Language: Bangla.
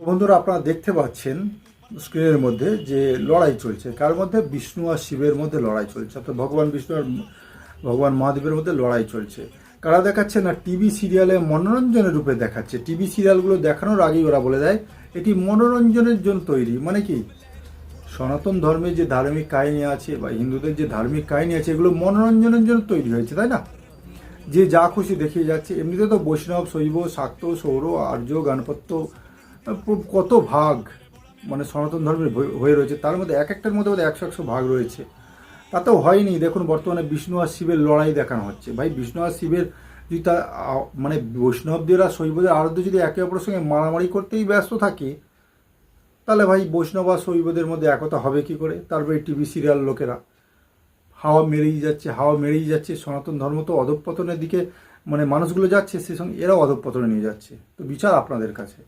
বন্ধুরা, আপনারা দেখতে পাচ্ছেন স্ক্রিনের মধ্যে যে লড়াই চলছে, কার মধ্যে? বিষ্ণু আর শিবের মধ্যে লড়াই চলছে, অর্থাৎ ভগবান বিষ্ণু আর ভগবান মহাদেবের মধ্যে লড়াই চলছে। কারা দেখাচ্ছে না, টিভি সিরিয়ালে মনোরঞ্জনের রূপে দেখাচ্ছে। টিভি সিরিয়ালগুলো দেখানোর আগেই ওরা বলে দেয় এটি মনোরঞ্জনের জন্য তৈরি। মানে কি, সনাতন ধর্মের যে ধার্মিক কাহিনী আছে বা হিন্দুদের যে ধার্মিক কাহিনী আছে, এগুলো মনোরঞ্জনের জন্য তৈরি হয়েছে, তাই না? যে যা খুশি দেখিয়ে যাচ্ছে। এমনিতে তো বৈষ্ণব, শৈব, শাক্ত, সৌর, আর্য, গাণপত্য কত ভাগ মানে সনাতন ধর্মের হয়ে রয়েছে, তার মধ্যে এক একটার মধ্যে বোধহয় 100 ভাগ রয়েছে। তাতেও হয়নি। দেখুন, বর্তমানে বিষ্ণু আর শিবের লড়াই দেখানো হচ্ছে। ভাই, বিষ্ণু আর শিবের যদি তা মানে বৈষ্ণবদের আর শৈবদের আরাধ্য যদি একে অপরের সঙ্গে মারামারি করতেই ব্যস্ত থাকে, তাহলে ভাই বৈষ্ণব আর শৈবদের মধ্যে একতা হবে কি করে? তারপরে টিভি সিরিয়াল লোকেরা হাওয়া মেরেই যাচ্ছে। সনাতন ধর্ম তো অধঃপতনের দিকে মানে মানুষগুলো যাচ্ছে, সে সঙ্গে এরাও অধঃপতনে নিয়ে যাচ্ছে। তো বিচার আপনাদের কাছে।